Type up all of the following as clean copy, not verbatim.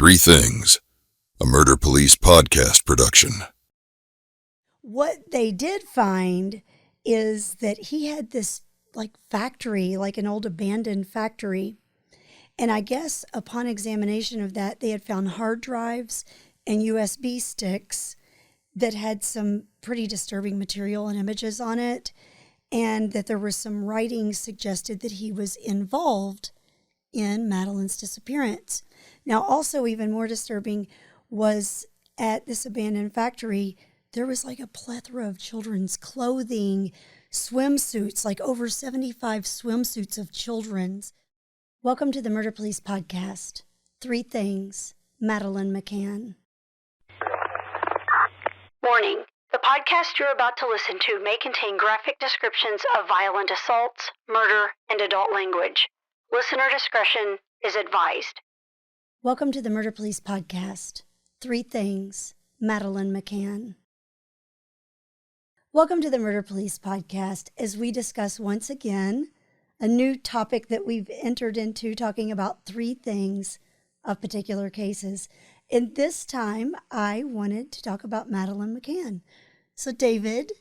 Three Things, a Murder Police podcast production. What they did find is that he had this factory, like an old abandoned factory. And I guess upon examination of that, they had found hard drives and USB sticks that had some pretty disturbing material and images on it. And that there was some writings suggested that he was involved in Madeleine's disappearance. Now, also even more disturbing was at this abandoned factory, there was like a plethora of children's clothing, swimsuits, like over 75 swimsuits of children's. Welcome to the Murder Police Podcast. Three Things, Madeleine McCann. Warning. The podcast you're about to listen to may contain graphic descriptions of violent assaults, murder, and adult language. Listener discretion is advised. Welcome to the Murder Police Podcast. Three Things, Madeleine McCann. Welcome to the Murder Police Podcast as we discuss once again a new topic that we've entered into, talking about three things of particular cases. And this time I wanted to talk about Madeleine McCann. So David,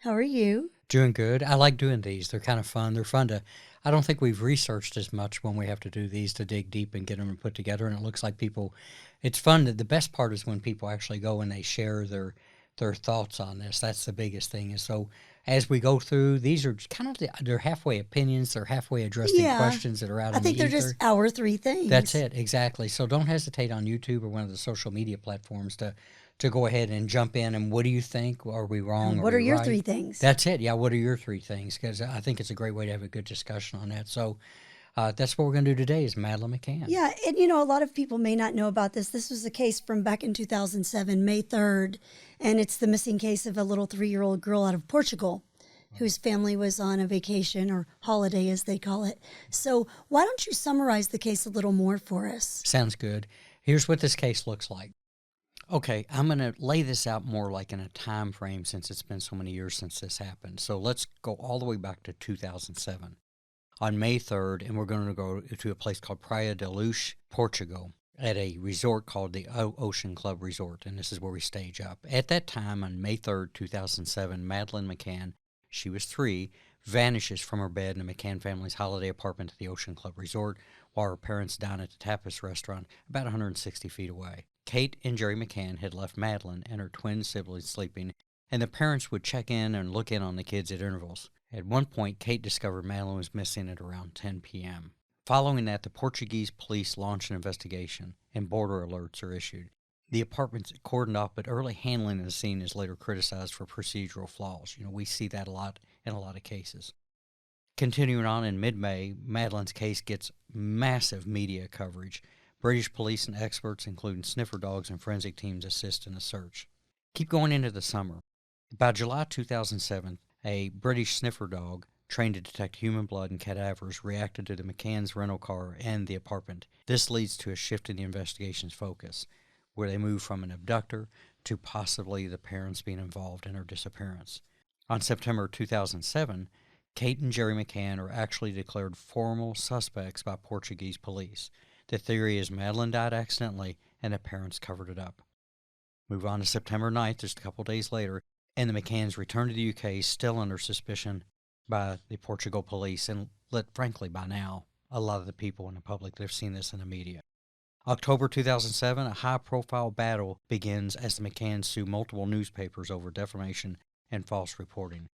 how are you? Doing good. I like doing these. They're kind of fun. They're fun to, I don't think we've researched as much when we have to do these to dig deep and get them put together. And it looks like people, it's fun. The best part is when people actually go and they share their thoughts on this. That's the biggest thing. And so as we go through, these are kind of, they're halfway opinions. They're halfway addressing questions that are out in the ether. I think they're just our three things. That's it. Exactly. So don't hesitate on YouTube or one of the social media platforms to go ahead and jump in. And what do you think? Are we wrong? What are your right? three things? That's it. Yeah. What are your three things? Because I think it's a great way to have a good discussion on that. So that's what we're going to do today is Madeleine McCann. Yeah. And, you know, a lot of people may not know about this. This was a case from back in 2007, May 3rd. And it's the missing case of a little 3-year-old girl out of Portugal whose family was on a vacation or holiday, as they call it. So why don't you summarize the case a little more for us? Sounds good. Here's what this case looks like. Okay, I'm going to lay this out more like in a time frame since it's been so many years since this happened. So let's go all the way back to 2007 on May 3rd, and we're going to go to a place called Praia da Luz, Portugal, at a resort called the Ocean Club Resort, and this is where we stage up. At that time, on May 3rd, 2007, Madeleine McCann, she was 3, vanishes from her bed in the McCann family's holiday apartment at the Ocean Club Resort while her parents dine at the tapas restaurant about 160 feet away. Kate and Gerry McCann had left Madeleine and her twin siblings sleeping, and the parents would check in and look in on the kids at intervals. At one point, Kate discovered Madeleine was missing at around 10 p.m. Following that, the Portuguese police launched an investigation, and border alerts are issued. The apartment's cordoned off, but early handling of the scene is later criticized for procedural flaws. You know, we see that a lot in a lot of cases. Continuing on in mid-May, Madeleine's case gets massive media coverage. British police and experts, including sniffer dogs and forensic teams, assist in the search. Keep going into the summer. By July 2007, a British sniffer dog trained to detect human blood and cadavers reacted to the McCann's rental car and the apartment. This leads to a shift in the investigation's focus, where they move from an abductor to possibly the parents being involved in her disappearance. On September 2007, Kate and Gerry McCann are actually declared formal suspects by Portuguese police. The theory is Madeleine died accidentally and the parents covered it up. Move on to September 9th, just a couple days later, and the McCanns return to the UK still under suspicion by the Portugal police, and frankly by now, a lot of the people in the public that have seen this in the media. October 2007, a high-profile battle begins as the McCanns sue multiple newspapers over defamation and false reporting.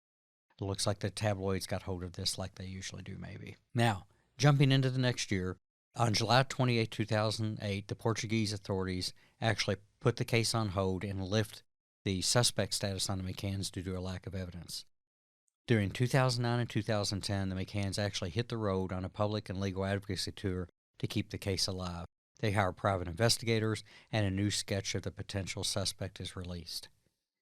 It looks like the tabloids got hold of this like they usually do, maybe. Now, jumping into the next year, on July 28, 2008, the Portuguese authorities actually put the case on hold and lift the suspect status on the McCanns due to a lack of evidence. During 2009 and 2010, the McCanns actually hit the road on a public and legal advocacy tour to keep the case alive. They hire private investigators, and a new sketch of the potential suspect is released.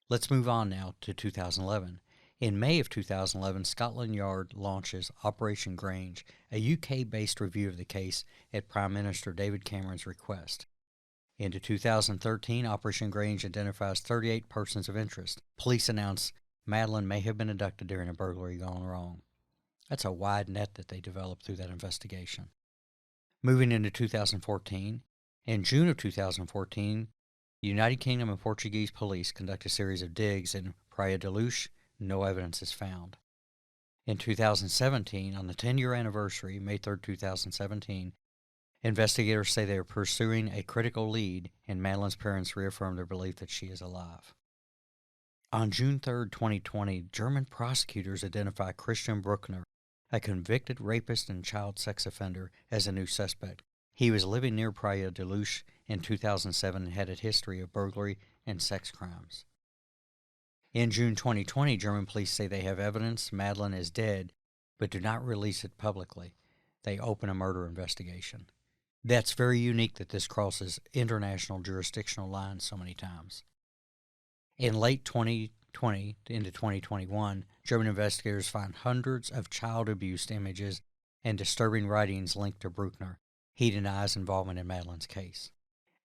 Let's move on now to 2011. In May of 2011, Scotland Yard launches Operation Grange, a UK-based review of the case at Prime Minister David Cameron's request. Into 2013, Operation Grange identifies 38 persons of interest. Police announce Madeleine may have been abducted during a burglary gone wrong. That's a wide net that they developed through that investigation. Moving into 2014, In June of 2014, the United Kingdom and Portuguese police conduct a series of digs in Praia da Luz. No evidence is found. In 2017, on the 10-year anniversary, May 3, 2017, investigators say they are pursuing a critical lead, and Madeleine's parents reaffirm their belief that she is alive. On June 3, 2020, German prosecutors identify Christian Brookner, a convicted rapist and child sex offender, as a new suspect. He was living near Praia da Luz in 2007 and had a history of burglary and sex crimes. In June 2020, German police say they have evidence Madeleine is dead, but do not release it publicly. They open a murder investigation. That's very unique that this crosses international jurisdictional lines so many times. In late 2020 into 2021, German investigators find hundreds of child abuse images and disturbing writings linked to Brookner. He denies involvement in Madeleine's case.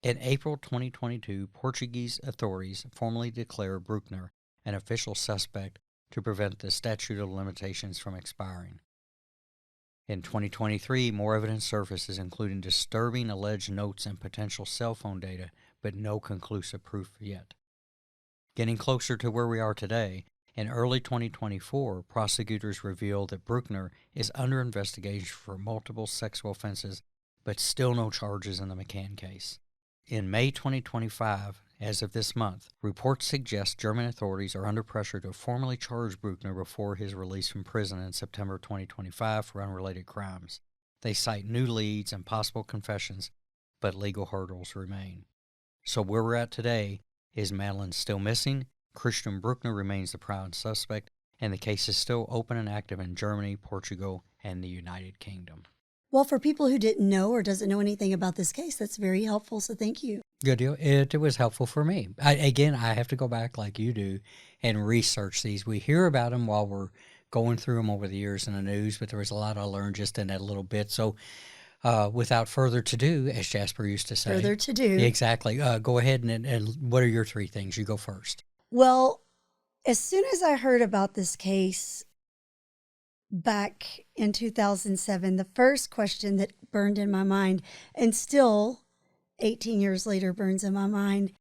In April 2022, Portuguese authorities formally declare Brookner an official suspect to prevent the statute of limitations from expiring. In 2023, more evidence surfaces, including disturbing alleged notes and potential cell phone data, but no conclusive proof yet. Getting closer to where we are today, in early 2024, prosecutors revealed that Brookner is under investigation for multiple sexual offenses, but still no charges in the McCann case. In May 2025, as of this month, reports suggest German authorities are under pressure to formally charge Brookner before his release from prison in September 2025 for unrelated crimes. They cite new leads and possible confessions, but legal hurdles remain. So where we're at today is Madeleine still missing, Christian Brookner remains the prime suspect, and the case is still open and active in Germany, Portugal, and the United Kingdom. Well, for people who didn't know or doesn't know anything about this case, that's very helpful, so thank you. Good deal. It was helpful for me. I have to go back like you do and research these. We hear about them while we're going through them over the years in the news, but there was a lot I learned just in that little bit. So without further to do, as Jasper used to say. Further to do. Exactly. Go ahead and what are your three things? You go first. Well, as soon as I heard about this case back in 2007, the first question that burned in my mind, and still 18 years later burns in my mind.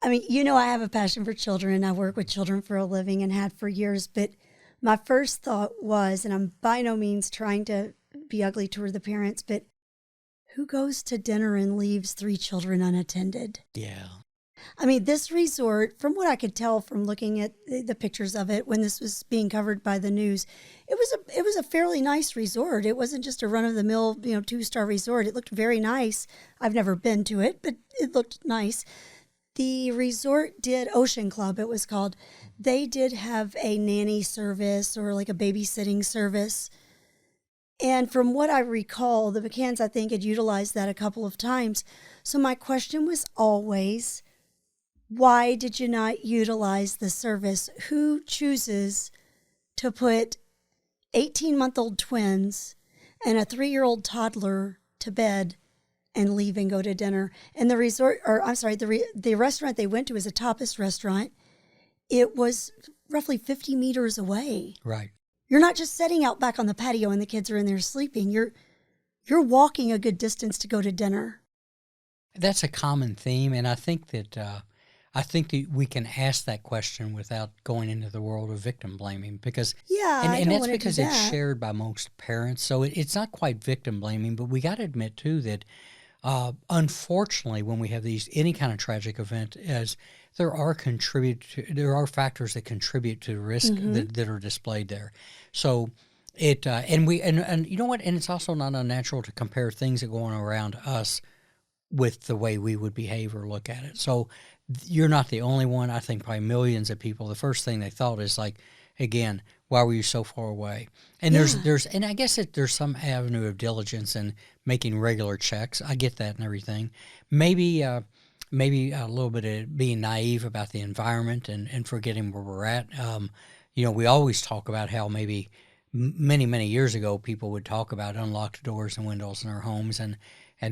I mean, you know, I have a passion for children. I work with children for a living and had for years. But my first thought was, and I'm by no means trying to be ugly toward the parents, but who goes to dinner and leaves 3 children unattended? Yeah. I mean, this resort, from what I could tell from looking at the pictures of it when this was being covered by the news, it was a fairly nice resort. It wasn't just a run-of-the-mill, 2-star resort. It looked very nice. I've never been to it, but it looked nice. The resort did, Ocean Club it was called, they did have a nanny service or like a babysitting service. And from what I recall, the McCanns, I think, had utilized that a couple of times. So my question was always, why did you not utilize the service? Who chooses to put 18-month-old twins and a 3-year-old toddler to bed and leave and go to dinner? And the resort, or I'm sorry, the restaurant they went to is a tapas restaurant. It was roughly 50 meters away. Right. You're not just sitting out back on the patio and the kids are in there sleeping. You're walking a good distance to go to dinner. That's a common theme, and I think that we can ask that question without going into the world of victim blaming, because and that's because it's shared by most parents. So it's not quite victim blaming, but we got to admit too that unfortunately, when we have any kind of tragic event, as there are factors that contribute to the risk that are displayed there. So and you know what, and it's also not unnatural to compare things that go on around us with the way we would behave or look at it. So you're not the only one. I think probably millions of people, the first thing they thought is like, again, why were you so far away? And there's and I guess there's some avenue of diligence in making regular checks. I get that and everything. Maybe a little bit of being naive about the environment and forgetting where we're at. We always talk about how maybe many years ago people would talk about unlocked doors and windows in our homes, and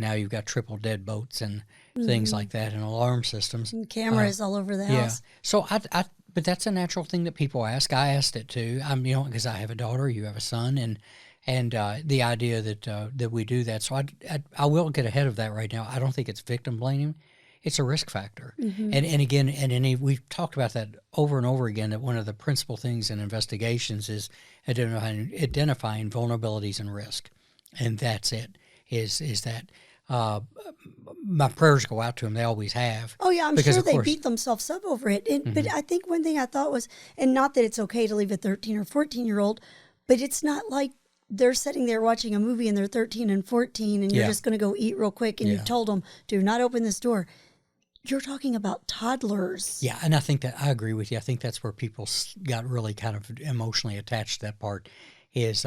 now you've got triple deadbolts and things like that, and alarm systems. And cameras all over the house. Yeah. So but that's a natural thing that people ask. I asked it too. Because I have a daughter, you have a son, And the idea that we do that. So I will get ahead of that right now. I don't think it's victim blaming. It's a risk factor. And again, we've talked about that over and over again, that one of the principal things in investigations is identifying vulnerabilities and risk. And that's it, is that my prayers go out to them. They always have. Oh, yeah, I'm because, sure of they course, beat themselves up over it. But I think one thing I thought was, and not that it's okay to leave a 13 or 14-year-old, but it's not like they're sitting there watching a movie and they're 13 and 14 and you're just going to go eat real quick and you told them, do not open this door. You're talking about toddlers. Yeah, and I think that I agree with you. I think that's where people got really kind of emotionally attached to that part, is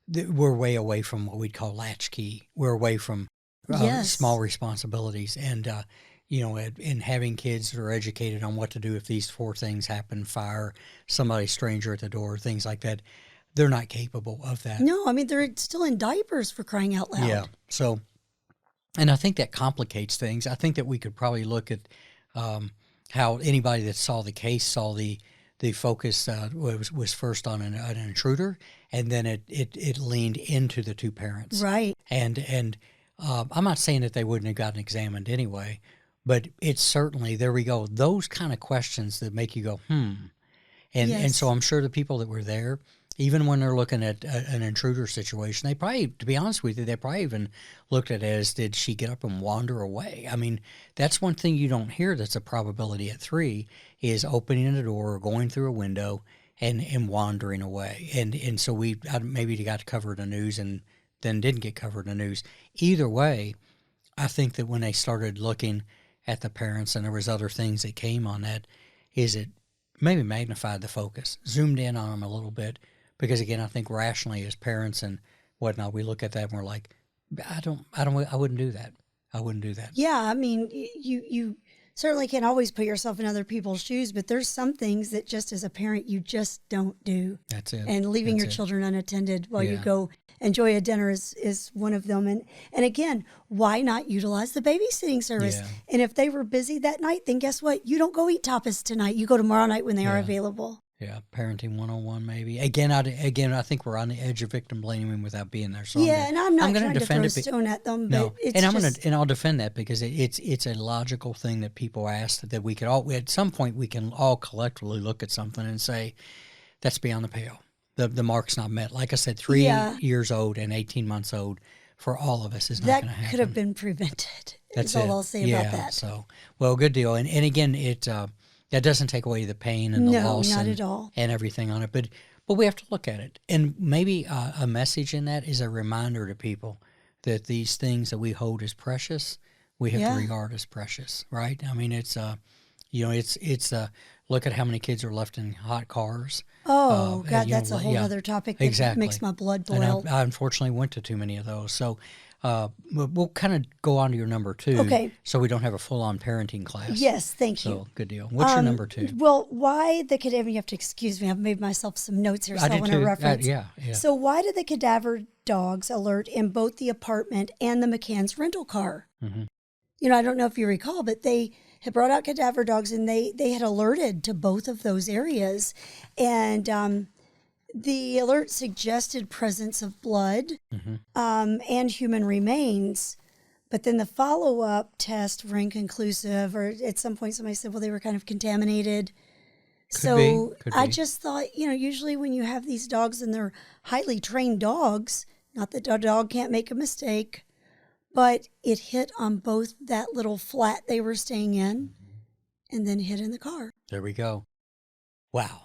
we're way away from what we'd call latchkey. We're away from small responsibilities. And, in having kids that are educated on what to do if these 4 things happen, fire, somebody stranger at the door, things like that, they're not capable of that. No, I mean, they're still in diapers, for crying out loud. Yeah. So, and I think that complicates things. I think that we could probably look at how anybody that saw the case saw the focus was first on an intruder, and then it leaned into the 2 parents. Right. And I'm not saying that they wouldn't have gotten examined anyway, but it's certainly, there we go, those kind of questions that make you go, And so I'm sure the people that were there, even when they're looking at an intruder situation, they probably, to be honest with you, they probably even looked at it as, did she get up and wander away? I mean, that's one thing you don't hear that's a probability at 3, is opening a door or going through a window and wandering away. And so we maybe got covered in the news and then didn't get covered in the news. Either way, I think that when they started looking at the parents and there was other things that came on that, is it maybe magnified the focus, zoomed in on them a little bit. Because again, I think rationally as parents and whatnot, we look at that and we're like, I wouldn't do that. I wouldn't do that. Yeah, I mean, you certainly can't always put yourself in other people's shoes, but there's some things that just as a parent, you just don't do. That's it. And leaving your children unattended while you go enjoy a dinner is one of them. And again, why not utilize the babysitting service? Yeah. And if they were busy that night, then guess what? You don't go eat tapas tonight. You go tomorrow night when they are available. Yeah, parenting 101 maybe. Again, I think we're on the edge of victim blaming without being there. So I'm not trying to throw a it. stone at them, but No, it's and I'll defend that because it's a logical thing that people ask, that we could all, at some point we can all collectively look at something and say that's beyond the pale. The mark's not met. Like I said, 3 years old and 18 months old for all of us is not going to happen. That could have been prevented. That's all I'll say about that. So, well, good deal. And again, that doesn't take away the pain and the loss not at all. And everything on it. But we have to look at it. And maybe a message in that is a reminder to people that these things that we hold as precious, we have to regard as precious, right? I mean, it's look at how many kids are left in hot cars. Oh, God, that's a whole other topic that makes my blood boil. And I unfortunately went to too many of those. So we'll kind of go on to your number 2. Okay. So we don't have a full-on parenting class. Yes, thank you. So good deal. What's your number 2? Well, why the cadaver, you have to excuse me, I've made myself some notes here, so I want to reference. Yeah. So why did the cadaver dogs alert in both the apartment and the McCann's rental car? Mm-hmm. I don't know if you recall, but they had brought out cadaver dogs and they had alerted to both of those areas. And the alert suggested presence of blood and human remains. But then the follow-up tests were inconclusive, or at some point somebody said, well, they were kind of contaminated. Could be. I just thought, usually when you have these dogs and they're highly trained dogs, not that a dog can't make a mistake, but it hit on both that little flat they were staying in and then hit in the car. There we go. Wow.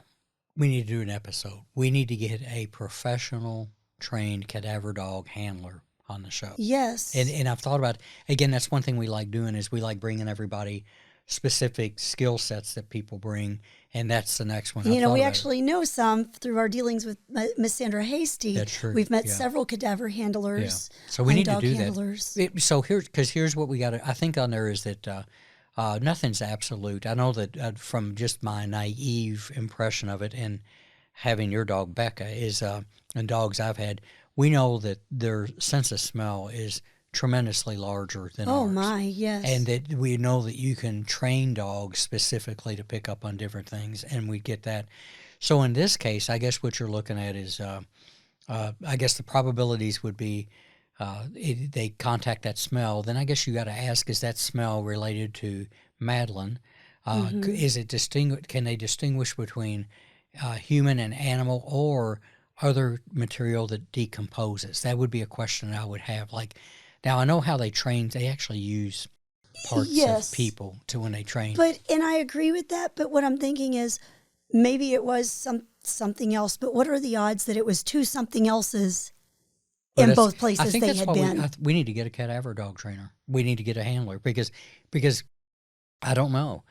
We need to do an episode. We need to get a professional trained cadaver dog handler on the show. Yes. And I've thought about, again, that's one thing we like doing is we like bringing everybody specific skill sets that people bring, and that's the next one. We actually know some through our dealings with Miss Sandra Hasty. That's true. We've met several cadaver handlers. Yeah. So we need to do handlers. That. So here's what we got to, I think on there is that nothing's absolute. I know that from just my naive impression of it and having your dog Becca is, and dogs I've had, we know that their sense of smell is tremendously larger than ours. Oh my, yes. And that we know that you can train dogs specifically to pick up on different things, and we get that. So in this case, I guess what you're looking at is I guess the probabilities would be they contact that smell. Then I guess you got to ask: is that smell related to Madeleine? Is it Can they distinguish between human and animal, or other material that decomposes? That would be a question I would have. Like, now I know how they train. They actually use parts Yes. of people to when they train. And I agree with that. But what I'm thinking is maybe it was something else. But what are the odds that it was two something else's in both places they had been? We need to get a cadaver dog trainer. We need to get a handler because I don't know.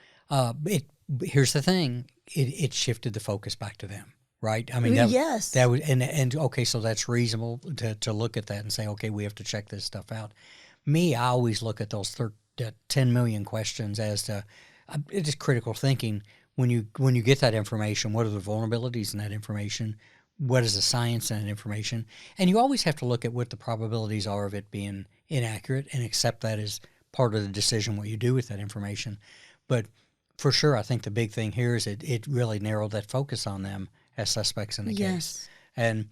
Here's the thing: it shifted the focus back to them, right? I mean, yes, that was and okay, so that's reasonable to look at that and say, okay, we have to check this stuff out. I always look at those 10 million questions as to it is critical thinking. When you get that information, what are the vulnerabilities in that information? What is the science in that information? And you always have to look at what the probabilities are of it being inaccurate and accept that as part of the decision what you do with that information. But for sure, I think the big thing here is it really narrowed that focus on them as suspects in the case. And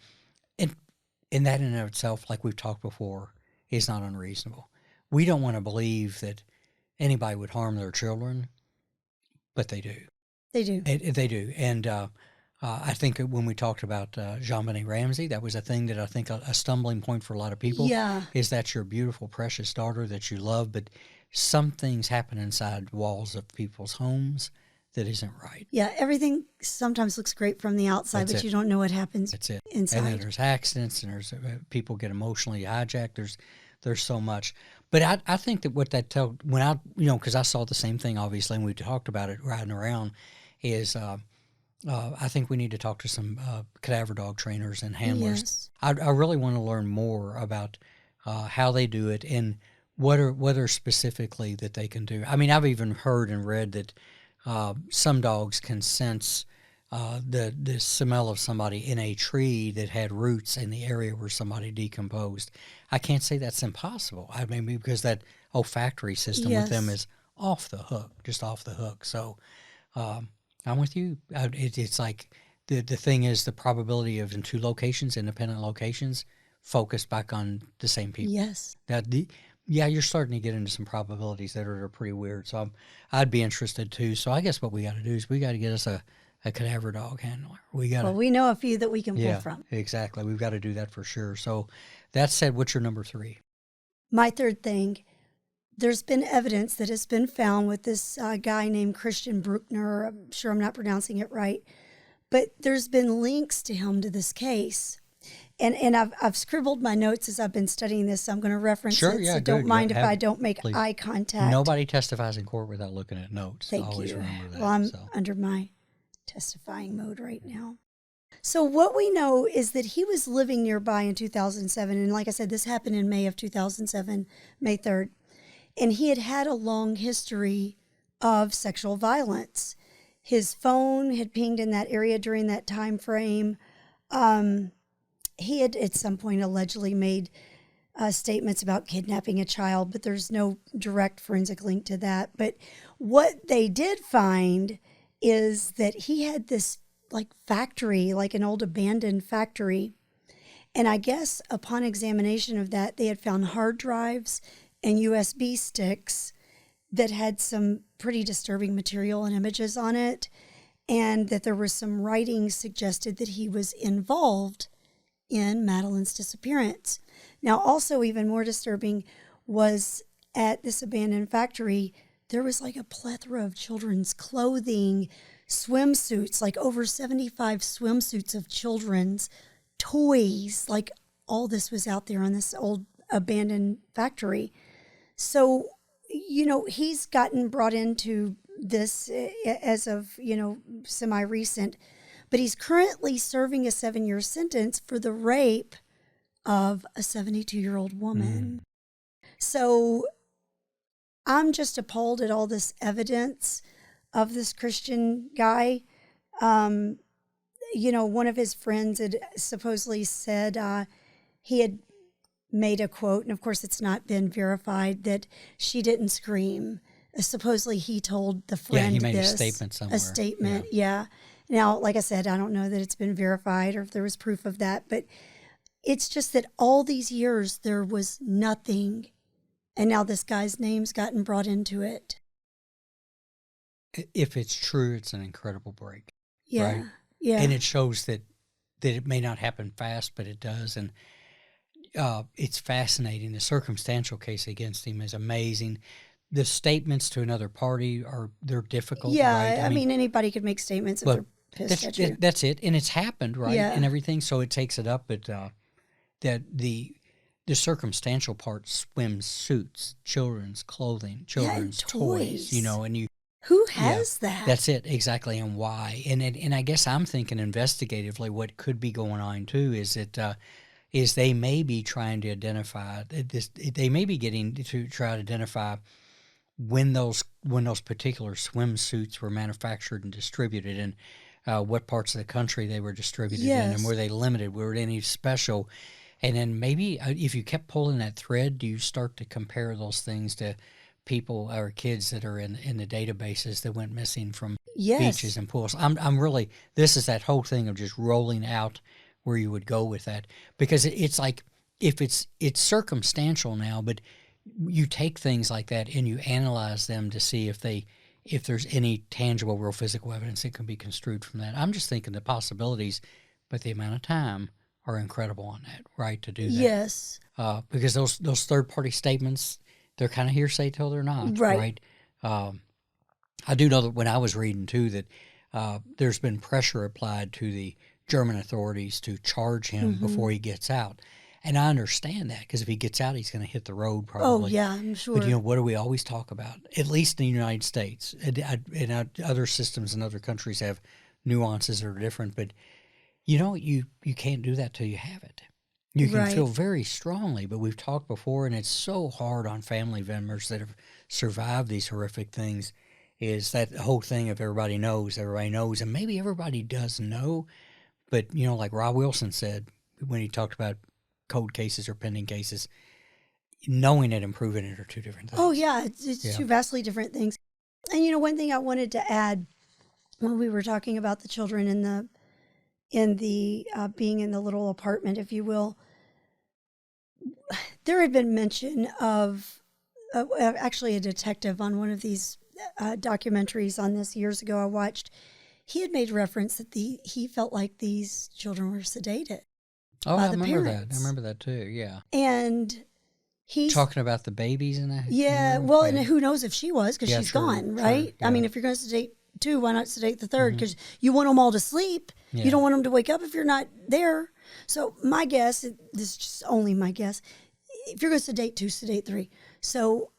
in that in and of itself, like we've talked before, is not unreasonable. We don't want to believe that anybody would harm their children, but they do. They do. They do. And I think when we talked about Jean-Benet Ramsey, that was a thing that I think a stumbling point for a lot of people. Yeah. Is that your beautiful, precious daughter that you love, but some things happen inside walls of people's homes that isn't right. Yeah, everything sometimes looks great from the outside, but you don't know what happens inside. And then there's accidents, and there's people get emotionally hijacked. There's so much. But I think that what that tells, because I saw the same thing, obviously, and we talked about it riding around, is I think we need to talk to some cadaver dog trainers and handlers. Yes. I really want to learn more about how they do it and what are specifically that they can do. I mean, I've even heard and read that some dogs can sense the smell of somebody in a tree that had roots in the area where somebody decomposed. I can't say that's impossible. I mean, because that olfactory system with them is off the hook, just off the hook. So I'm with you. It's like the thing is the probability of in two locations, independent locations, focused back on the same people. Yes. You're starting to get into some probabilities that are pretty weird. So I'd be interested too. So I guess what we got to do is we got to get us a cadaver dog handler. We know a few that we can pull from. Exactly. We've got to do that for sure. So that said, what's your number 3? My third thing, there's been evidence that has been found with this guy named Christian Brookner. I'm sure I'm not pronouncing it right, but there's been links to him to this case. And I've scribbled my notes as I've been studying this, so I'm going to reference it. So don't mind if I don't make eye contact. Nobody testifies in court without looking at notes. Thank Always you. Remember that. Well, I'm under my testifying mode right now. So what we know is that he was living nearby in 2007. And like I said, this happened in May of 2007, May 3rd. And he had a long history of sexual violence. His phone had pinged in that area during that time frame. He had at some point allegedly made statements about kidnapping a child, but there's no direct forensic link to that. But what they did find is that he had this factory, like an old abandoned factory. And I guess upon examination of that, they had found hard drives and USB sticks that had some pretty disturbing material and images on it, and that there was some writing suggested that he was involved in Madeleine's disappearance. Now, also even more disturbing was at this abandoned factory, there was a plethora of children's clothing, swimsuits, over 75 swimsuits of children's toys. All this was out there on this old abandoned factory. So, he's gotten brought into this as of, semi-recent, but he's currently serving a 7-year sentence for the rape of a 72-year-old woman. So I'm just appalled at all this evidence of this Christian guy. One of his friends had supposedly said he had made a quote, and of course it's not been verified, that she didn't scream. Supposedly he told the friend he made this. A statement somewhere. A statement, yeah. Now, like I said, I don't know that it's been verified or if there was proof of that, but It's just that all these years there was nothing, and now this guy's name's gotten brought into it. If it's true, it's an incredible break. Yeah, right? yeah. And it shows that it may not happen fast, but it does. And it's fascinating. The circumstantial case against him is amazing. The statements to another party they're difficult. Yeah, right? I mean anybody could make statements if they're pissed at you. That's it, and it's happened, right? Yeah. And everything, so it takes it up. But that the circumstantial part: swimsuits, children's clothing, children's toys. And you. Who has that? That's it, exactly, and why. And I guess I'm thinking investigatively what could be going on too is that they may be trying to identify this. They may be getting to try to identify when those particular swimsuits were manufactured and distributed, and what parts of the country they were distributed in, and were they limited? Were any special? And then maybe if you kept pulling that thread, do you start to compare those things to people or kids that are in the databases that went missing from beaches and pools? I'm really, this is that whole thing of just rolling out where you would go with that, because it's like, if it's circumstantial now, but you take things like that and you analyze them to see if there's any tangible, real physical evidence that can be construed from that. I'm just thinking the possibilities, but the amount of time are incredible on that, right, to do that. Yes. Because those third-party statements, they're kind of hearsay till they're not, right? I do know that when I was reading, too, that there's been pressure applied to the German authorities to charge him before he gets out. And I understand that, because if he gets out, he's going to hit the road probably. Oh, yeah, I'm sure. But, what do we always talk about? At least in the United States. And other systems in other countries have nuances that are different. But, you can't do that till you have it. You can feel very strongly, but we've talked before, and it's so hard on family members that have survived these horrific things, is that whole thing of everybody knows, and maybe everybody does know, but, like Rob Wilson said when he talked about cold cases or pending cases, knowing it and proving it are two different things. Oh, yeah, it's two vastly different things. And, one thing I wanted to add when we were talking about the children in the being in the little apartment, if you will, there had been mention of actually a detective on one of these documentaries on this years ago I watched. He had made reference that he felt like these children were sedated. Oh, by I the remember parents. that. I remember that too, yeah. And he's talking about the babies in that. Yeah, well, and who knows if she was, because she's gone, right? Yeah. I mean, if you're going to sedate two, why not sedate the third? Because you want them all to sleep. Yeah. You don't want them to wake up if you're not there. So my guess, this is just only my guess, if you're going to sedate two, sedate three. So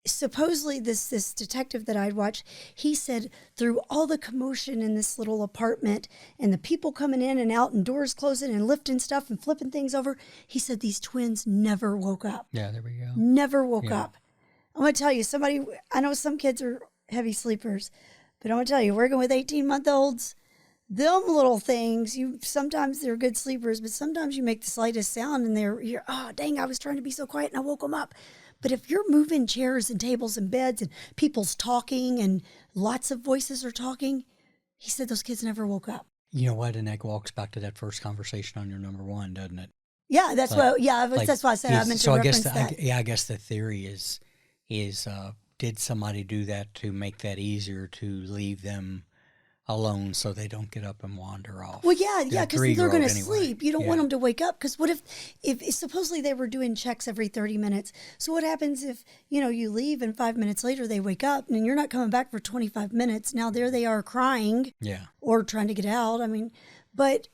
supposedly this detective that I'd watched, he said through all the commotion in this little apartment and the people coming in and out and doors closing and lifting stuff and flipping things over, he said these twins never woke up. Yeah, there we go. Never woke up. I'm going to tell you, I know some kids are heavy sleepers, but I'm going to tell you, working with 18-month-olds, them little things, sometimes they're good sleepers, but sometimes you make the slightest sound and you're, oh, dang, I was trying to be so quiet and I woke them up. But if you're moving chairs and tables and beds and people's talking and lots of voices are talking, he said those kids never woke up. You know what? And that walks back to that first conversation on your number one, doesn't it? Yeah, that's that's why I said I meant to reference that. I guess the theory is did somebody do that to make that easier to leave them alone so they don't get up and wander off? Well, yeah, because they're going to anyway. sleep. You don't want them to wake up, because what if supposedly they were doing checks every 30 minutes. So what happens if, you leave and 5 minutes later they wake up and you're not coming back for 25 minutes. Now there they are crying or trying to get out. I mean, but,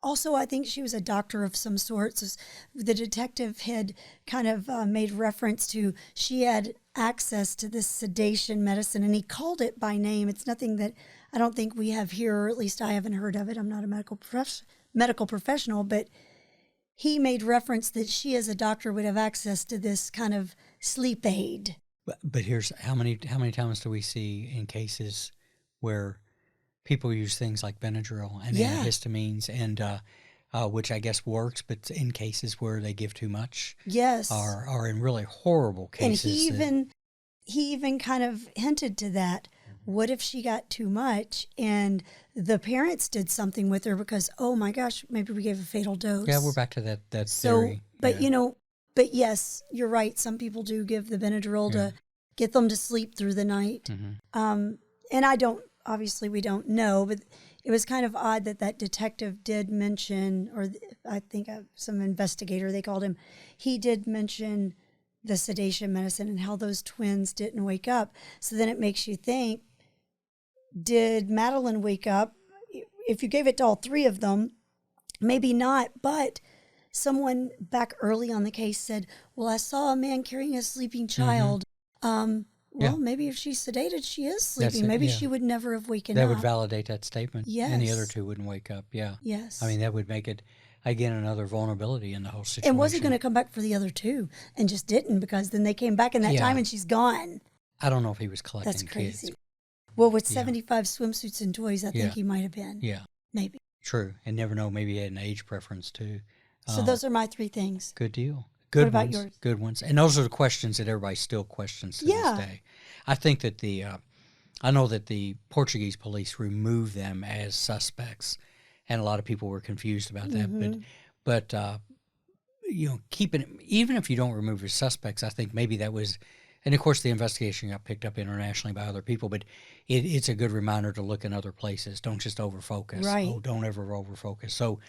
also, I think she was a doctor of some sort. So the detective had kind of made reference to she had access to this sedation medicine, and he called it by name. It's nothing that I don't think we have here, or at least I haven't heard of it. I'm not a medical professional, but he made reference that she as a doctor would have access to this kind of sleep aid. But here's how many times do we see in cases where people use things like Benadryl and antihistamines, and which I guess works, but in cases where they give too much, are in really horrible cases. And he even kind of hinted to that What if she got too much and the parents did something with her because, oh my gosh, maybe we gave a fatal dose. Yeah, we're back to that theory. But yeah. But yes, you're right. Some people do give the Benadryl to get them to sleep through the night. Mm-hmm. And obviously we don't know, but it was kind of odd that detective did mention, or I think some investigator, they called him, he did mention the sedation medicine and how those twins didn't wake up. So then it makes you think, did Madeleine wake up? If you gave it to all three of them, maybe not, but someone back early on the case said, well, I saw a man carrying a sleeping child. Maybe if she's sedated, she is sleeping. Maybe she would never have waken up. That would validate that statement. Yes. And the other two wouldn't wake up. Yeah. Yes. I mean, that would make it, again, another vulnerability in the whole situation. And wasn't going to come back for the other two and just didn't, because then they came back in that time and she's gone. I don't know if he was collecting That's crazy. kids. Well, with 75 swimsuits and toys, I think he might have been. Yeah. Maybe. True. And never know, maybe he had an age preference too. So those are my 3 things. Good deal. Good what about ones. yours? Good ones. And those are the questions that everybody still questions to this day. I think that I know that the Portuguese police removed them as suspects, and a lot of people were confused about that. Mm-hmm. But keeping, even if you don't remove as suspects, I think maybe that was, and of course the investigation got picked up internationally by other people, but it's a good reminder to look in other places. Don't just overfocus. Right. Oh, don't ever overfocus. So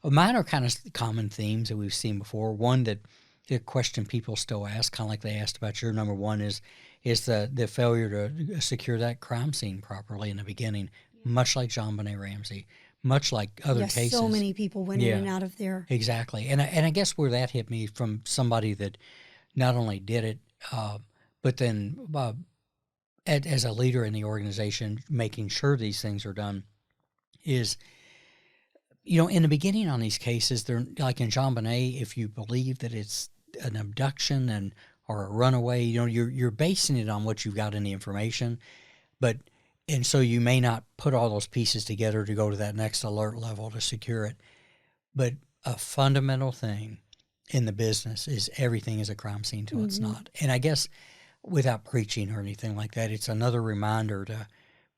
mine are kind of common themes that we've seen before. One that the question people still ask, kind of like they asked about your number one, is the failure to secure that crime scene properly in the beginning, much like JonBenet Ramsey, much like other cases. So many people went in and out of there. Exactly. And I guess where that hit me from somebody that not only did it, but then as a leader in the organization, making sure these things are done, is, in the beginning on these cases, they're like in JonBenet, if you believe that it's an abduction or a runaway, you're basing it on what you've got in the information, and so you may not put all those pieces together to go to that next alert level to secure it. But a fundamental thing in the business is everything is a crime scene till it's not. And I guess without preaching or anything like that, it's another reminder to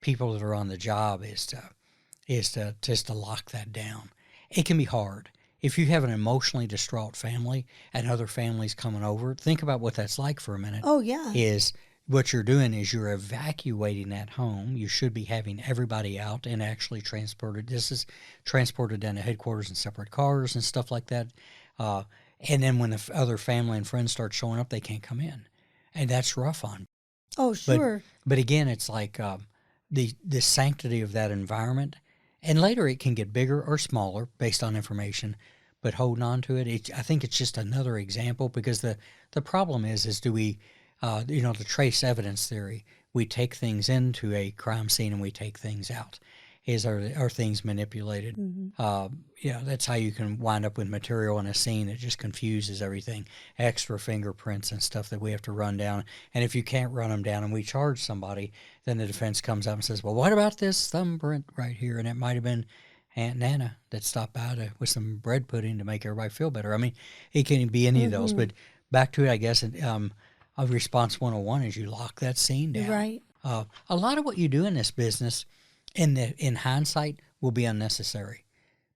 people that are on the job is to just to lock that down. It can be hard. If you have an emotionally distraught family and other families coming over, think about what that's like for a minute. Oh, yeah. Is what you're doing is you're evacuating that home. You should be having everybody out and actually transported. This is transported down to headquarters in separate cars and stuff like that. And then when the other family and friends start showing up, they can't come in. And that's rough on. Oh, sure. But again, it's like the sanctity of that environment. And later it can get bigger or smaller based on information, but holding on to it, I think it's just another example, because the problem is do we, the trace evidence theory, we take things into a crime scene and we take things out. Are things manipulated? Mm-hmm. That's how you can wind up with material in a scene that just confuses everything, extra fingerprints and stuff that we have to run down. And if you can't run them down and we charge somebody, then the defense comes up and says, well, what about this thumbprint right here? And it might have been Aunt Nana that stopped by with some bread pudding to make everybody feel better. I mean, it can be any of those. But back to it, I guess, of Response 101 is you lock that scene down. Right. A lot of what you do in this business, in hindsight, will be unnecessary,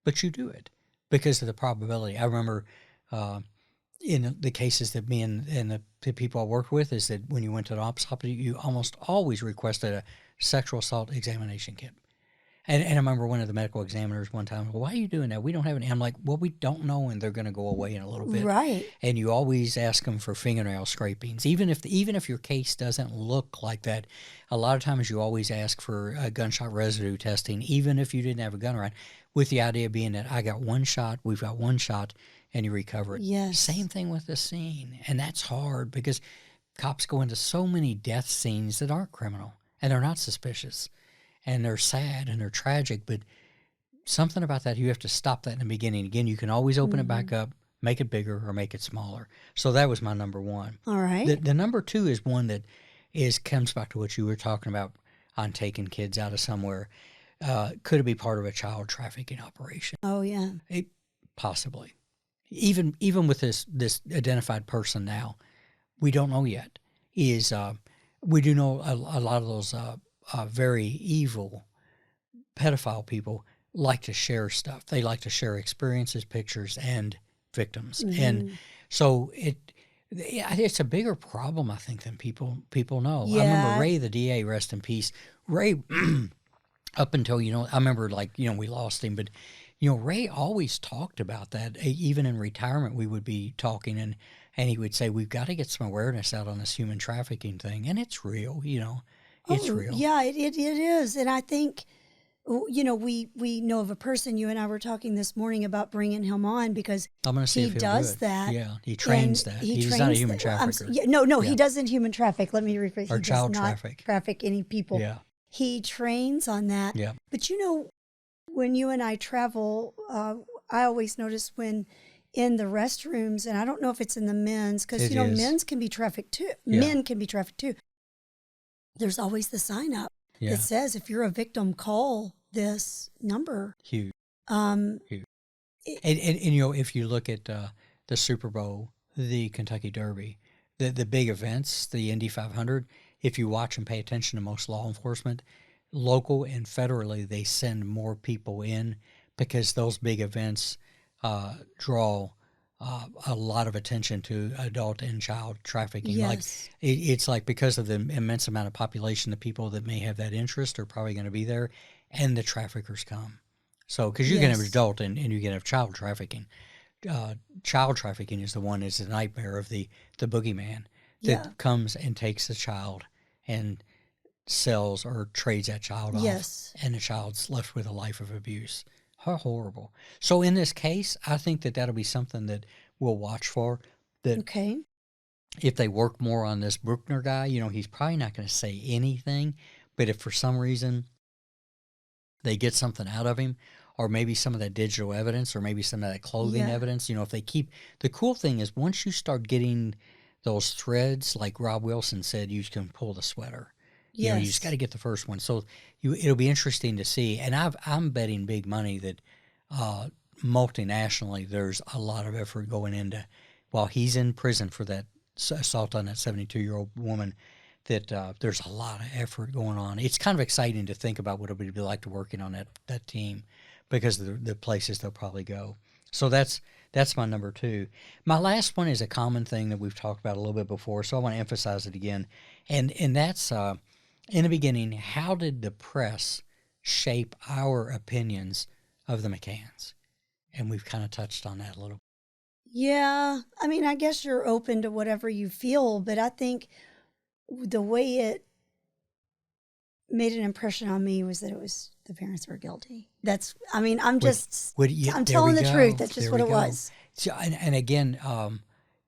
but you do it because of the probability. I remember in the cases that me and the people I worked with, is that when you went to the autopsy, you almost always requested a sexual assault examination kit. And I remember one of the medical examiners one time, well, why are you doing that? We don't have any. I'm like, well, we don't know, and they're going to go away in a little bit. Right. And you always ask them for fingernail scrapings. Even if your case doesn't look like that, a lot of times you always ask for gunshot residue testing, even if you didn't have a gun around, with the idea being that I got one shot, we've got one shot, and you recover it. Yes. Same thing with the scene. And that's hard because cops go into so many death scenes that aren't criminal, and they're not suspicious. And they're sad and they're tragic, but something about that, you have to stop that in the beginning. Again, you can always open it back up, make it bigger or make it smaller. So that was my number one. All right. The number two is one that comes back to what you were talking about on taking kids out of somewhere. Could it be part of a child trafficking operation? Oh, yeah. Possibly. Even with this identified person now, we don't know yet. We do know a lot of those very evil pedophile people like to share stuff. They like to share experiences, pictures, and victims. And so it's a bigger problem, I think, than people know. Yeah. I remember Ray, the DA, rest in peace. Ray, up until, I remember we lost him, but, Ray always talked about that. Even in retirement, we would be talking and he would say, we've got to get some awareness out on this human trafficking thing. And it's real, it's real. Yeah, it is. And I think, we know of a person, you and I were talking this morning about bringing him on because I'm gonna see he if he'll does do it. that. Yeah, he trains that. He's not a human trafficker. No, he doesn't human traffic. Let me rephrase. Or He child does not traffic. traffic any people. Yeah. He trains on that. Yeah. But when you and I travel, I always notice when in the restrooms, and I don't know if it's in the men's, because, men's can be trafficked too. Yeah. Men can be trafficked too. There's always the sign up that says, if you're a victim, call this number. Huge. Huge. And if you look at the Super Bowl, the Kentucky Derby, the big events, the Indy 500, if you watch and pay attention to most law enforcement, local and federally, they send more people in because those big events draw a lot of attention to adult and child trafficking. Yes. It's like because of the immense amount of population, the people that may have that interest are probably going to be there, and the traffickers come. So, because you can have adult and you can have child trafficking. Child trafficking is the one is the nightmare of the boogeyman that comes and takes the child and sells or trades that child off, and the child's left with a life of abuse. How horrible. So in this case, I think that'll be something that we'll watch for. That if they work more on this Brookner guy, he's probably not going to say anything, but if for some reason they get something out of him, or maybe some of that digital evidence, or maybe some of that clothing evidence, if they keep, the cool thing is once you start getting those threads, like Rob Wilson said, you can pull the sweater. You just got to get the first one. So it'll be interesting to see. And I'm betting big money that multinationally there's a lot of effort going into, while he's in prison for that assault on that 72-year-old woman, that there's a lot of effort going on. It's kind of exciting to think about what it would be like to working on that team because of the places they'll probably go. So that's my number 2. My last one is a common thing that we've talked about a little bit before, so I want to emphasize it again. And that's... in the beginning, how did the press shape our opinions of the McCanns? And we've kind of touched on that a little. Yeah. I mean, I guess you're open to whatever you feel, but I think the way it made an impression on me was that the parents were guilty. I'm telling the truth. That's just what it was. So, and again,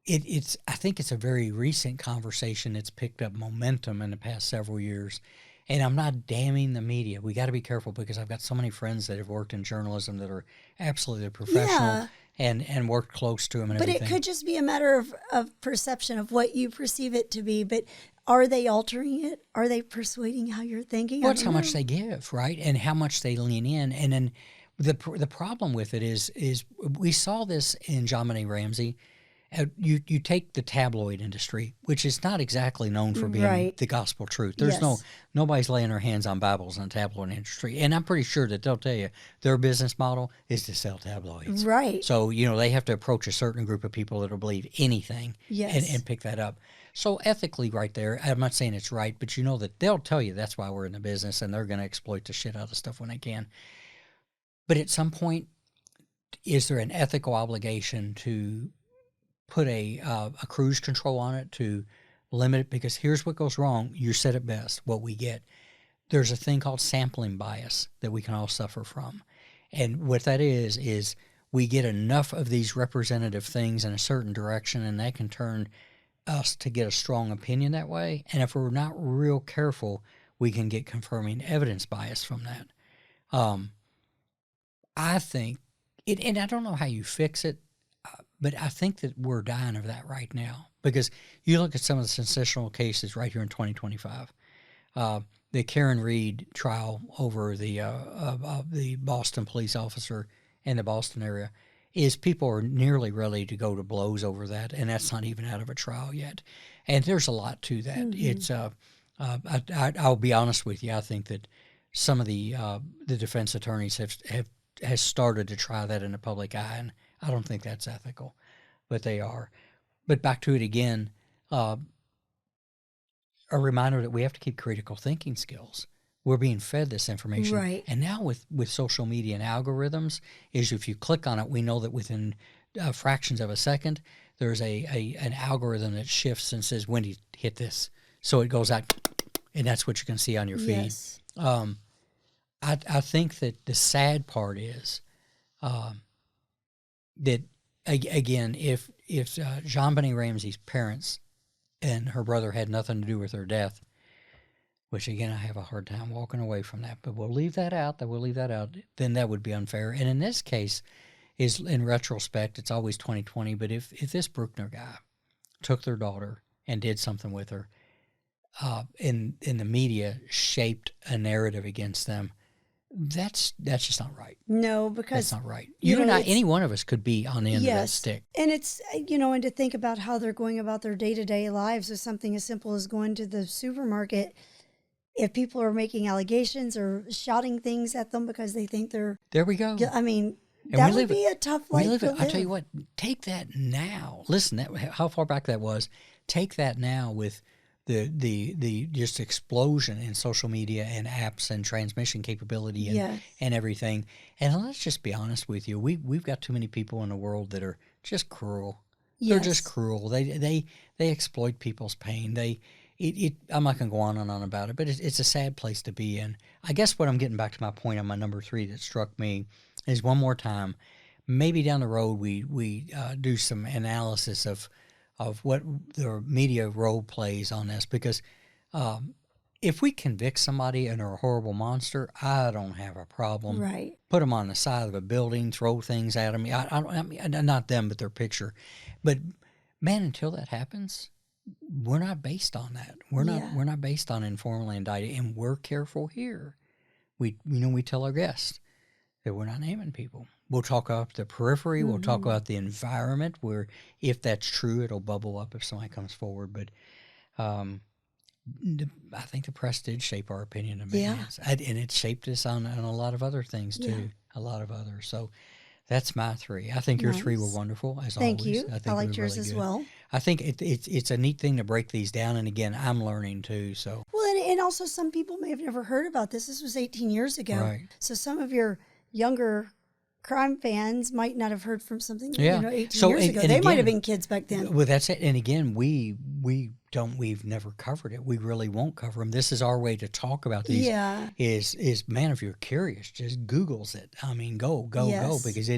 I think it's a very recent conversation that's picked up momentum in the past several years. And I'm not damning the media. We got to be careful because I've got so many friends that have worked in journalism that are absolutely professional and worked close to them and everything. But it could just be a matter of perception of what you perceive it to be. But are they altering it? Are they persuading how you're thinking? Well, it's how much they give, right? And how much they lean in. And then the problem with it is we saw this in John Benet Ramsey. You take the tabloid industry, which is not exactly known for being the gospel truth. There's nobody's laying their hands on Bibles in the tabloid industry. And I'm pretty sure that they'll tell you their business model is to sell tabloids. Right. So, they have to approach a certain group of people that will believe anything and pick that up. So ethically right there, I'm not saying it's right, but that they'll tell you that's why we're in the business and they're going to exploit the shit out of stuff when they can. But at some point, is there an ethical obligation to put a cruise control on it to limit it? Because here's what goes wrong. You said it best, what we get. There's a thing called sampling bias that we can all suffer from. And what that is we get enough of these representative things in a certain direction, and that can turn us to get a strong opinion that way. And if we're not real careful, we can get confirming evidence bias from that. I think, and I don't know how you fix it, but I think that we're dying of that right now because you look at some of the sensational cases right here in 2025. The Karen Reed trial over the Boston police officer in the Boston area is people are nearly ready to go to blows over that, and that's not even out of a trial yet. And there's a lot to that. Mm-hmm. I'll be honest with you. I think that some of the defense attorneys has started to try that in the public eye, and I don't think that's ethical, but they are. But back to it again, a reminder that we have to keep critical thinking skills. We're being fed this information. Right. And now with social media and algorithms, is if you click on it, we know that within fractions of a second, there's an algorithm that shifts and says, Wendy, hit this. So it goes out, and that's what you can see on your feed. Yes. I think that the sad part is that, again, if JonBenet Ramsey's parents and her brother had nothing to do with her death, which, again, I have a hard time walking away from that, but we'll leave that out, then that would be unfair. And in this case, is in retrospect, it's always 2020, but if this Brookner guy took their daughter and did something with her, in the media shaped a narrative against them, that's just not right. No, because that's not right. You and I, any one of us could be on the end of that stick. And it's, and to think about how they're going about their day-to-day lives with something as simple as going to the supermarket. If people are making allegations or shouting things at them because they think they're... There we go. I mean, that would be a tough life to live. I tell you what, take that now. Listen, how far back that was. Take that now with the just explosion in social media and apps and transmission capability and everything. And let's just be honest with you. We've got too many people in the world that are just cruel. Yes. They're just cruel. They exploit people's pain. I'm not going to go on and on about it, but it's a sad place to be in. I guess what I'm getting back to my point on my number 3 that struck me is, one more time, maybe down the road we do some analysis of what the media role plays on this, because if we convict somebody and they're a horrible monster, I don't have a problem. Right. Put them on the side of a building, throw things at them. I mean, not them, but their picture. But man, until that happens, we're not based on that. We're not based on informally indicted, and we're careful here. We tell our guests that we're not naming people. We'll talk about the periphery. Mm-hmm. We'll talk about the environment where, if that's true, it'll bubble up if somebody comes forward. But I think the press did shape our opinion of McCanns. And it shaped us on a lot of other things too. A lot of others. So that's my 3. I think your 3 were wonderful, as always. Thank you. I liked yours really as good. well. I think it's a neat thing to break these down. And again, I'm learning too. So and also some people may have never heard about this. This was 18 years ago. Right. So some of your younger crime fans might not have heard from something 18 years ago. They might have been kids back then. Well, that's it. And again, we've never covered it. We really won't cover them. This is our way to talk about these. Yeah. Is man, if you're curious, just Googles it. I mean, go, because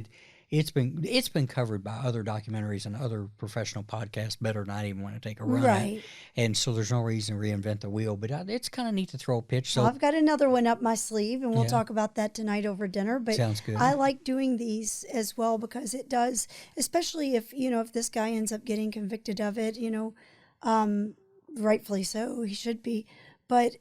it's been covered by other documentaries and other professional podcasts better than I even want to take a run at. And so there's no reason to reinvent the wheel, but it's kind of neat to throw a pitch. So I've got another one up my sleeve, and we'll talk about that tonight over dinner. But sounds good. I like doing these as well because it does, especially if this guy ends up getting convicted of it, rightfully so, he should be. But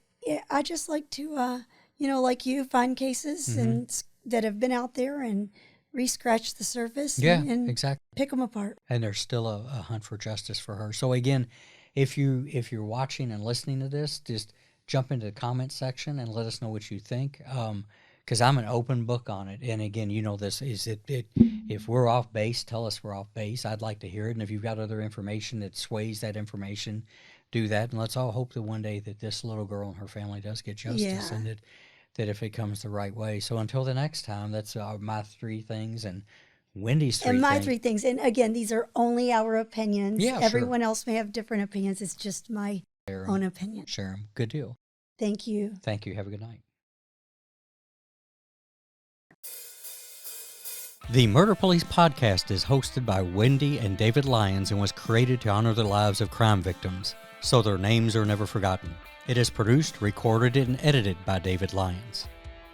I just like to, like you, find cases and that have been out there and re-scratch the surface and exactly. Pick them apart. And there's still a hunt for justice for her. So again, if you're watching and listening to this, just jump into the comment section and let us know what you think. Because I'm an open book on it. And again, this is if we're off base, tell us we're off base. I'd like to hear it. And if you've got other information that sways that information, do that. And let's all hope that one day that this little girl and her family does get justice, and that if it comes the right way. So until the next time, that's my 3 things and Wendy's 3 things. And my 3 things. And again, these are only our opinions. Yeah, Everyone else may have different opinions. It's just my own opinion. Share them. Good deal. Thank you. Thank you. Have a good night. The Murder Police podcast is hosted by Wendy and David Lyons and was created to honor the lives of crime victims, so their names are never forgotten. It is produced, recorded, and edited by David Lyons.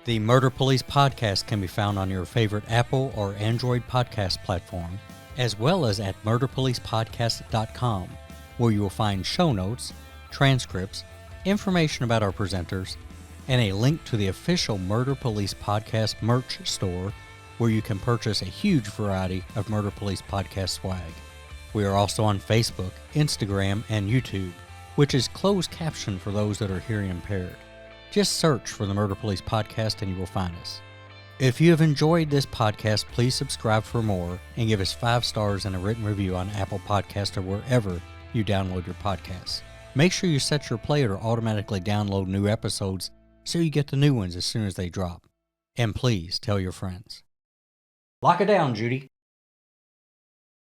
The Murder Police podcast can be found on your favorite Apple or Android podcast platform, as well as at murderpolicepodcast.com, where you will find show notes, transcripts, information about our presenters, and a link to the official Murder Police podcast merch store, where you can purchase a huge variety of Murder Police podcast swag. We are also on Facebook, Instagram, and YouTube. which is closed caption for those that are hearing impaired. Just search for the Murder Police Podcast and you will find us. If you have enjoyed this podcast, please subscribe for more and give us 5 stars and a written review on Apple Podcasts or wherever you download your podcasts. Make sure you set your player to automatically download new episodes so you get the new ones as soon as they drop. And please tell your friends. Lock it down, Judy.